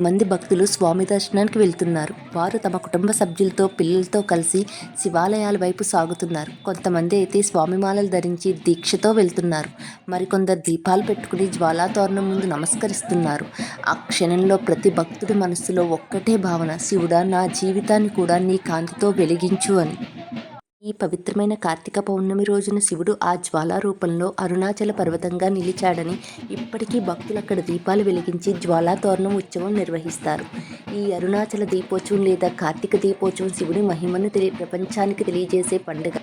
కొంతమంది భక్తులు స్వామి దర్శనానికి వెళ్తున్నారు. వారు తమ కుటుంబ సభ్యులతో, పిల్లలతో కలిసి శివాలయాల వైపు సాగుతున్నారు. కొంతమంది అయితే స్వామిమాలలు ధరించి దీక్షతో వెళ్తున్నారు. మరికొందరు దీపాలు పెట్టుకుని జ్వాలాతోరణం ముందు నమస్కరిస్తున్నారు. ఆ క్షణంలో ప్రతి భక్తుడి మనస్సులో ఒక్కటే భావన, శివుడా, నా జీవితాన్ని కూడా నీ కాంతితో వెలిగించు అని. ఈ పవిత్రమైన కార్తీక పౌర్ణమి రోజున శివుడు ఆ జ్వాలా రూపంలో అరుణాచల పర్వతంగా నిలిచాడని ఇప్పటికీ భక్తులు అక్కడ దీపాలు వెలిగించి జ్వాలా తోరణం ఉత్సవం నిర్వహిస్తారు. ఈ అరుణాచల దీపోత్సవం లేదా కార్తీక దీపోత్సవం శివుడి మహిమను ప్రపంచానికి తెలియజేసే పండుగ.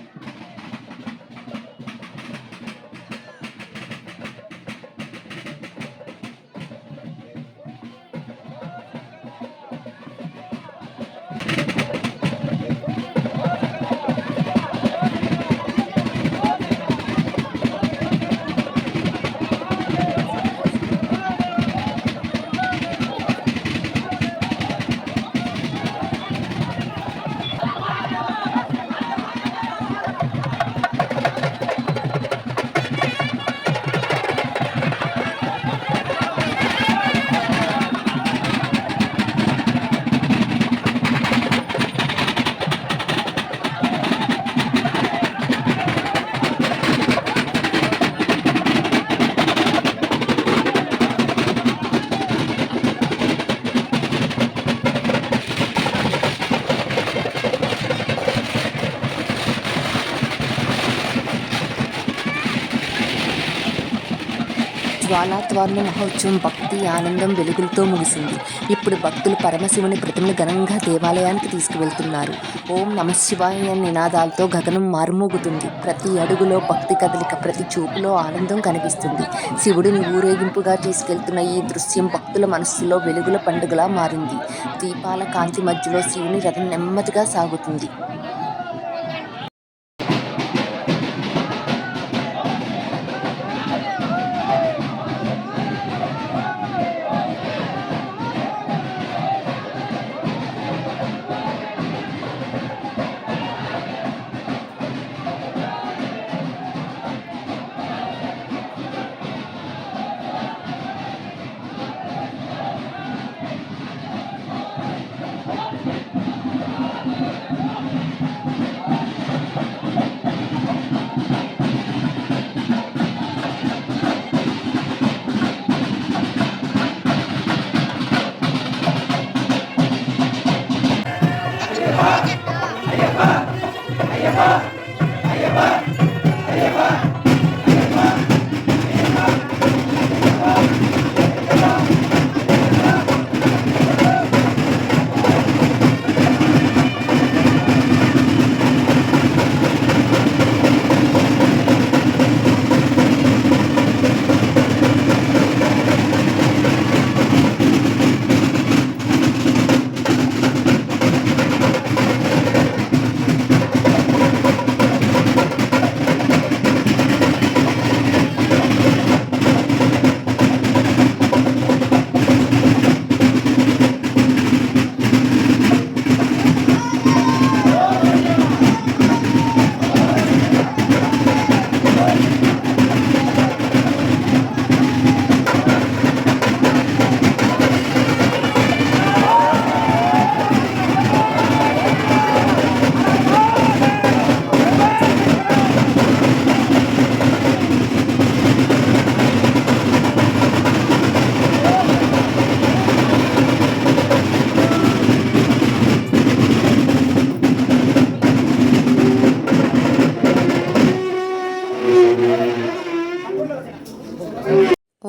జ్వాలాత్వారణ మహోత్సవం భక్తి, ఆనందం, వెలుగులతో ముగిసింది. ఇప్పుడు భక్తులు పరమశివుని ప్రతిమను ఘనంగా దేవాలయానికి తీసుకువెళ్తున్నారు. ఓం నమఃశివాయ నినాదాలతో గగనం మారుమోగుతుంది. ప్రతి అడుగులో భక్తి కదలిక, ప్రతి చూపులో ఆనందం కనిపిస్తుంది. శివుడిని ఊరేగింపుగా తీసుకెళ్తున్న ఈ దృశ్యం భక్తుల మనస్సులో వెలుగుల పండుగలా మారింది. దీపాల కాంతి మధ్యలో శివుని రథం నెమ్మదిగా సాగుతుంది.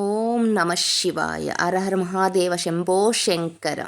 ఓం నమః శివాయ. హర హర మహాదేవ. శంభో శంకర.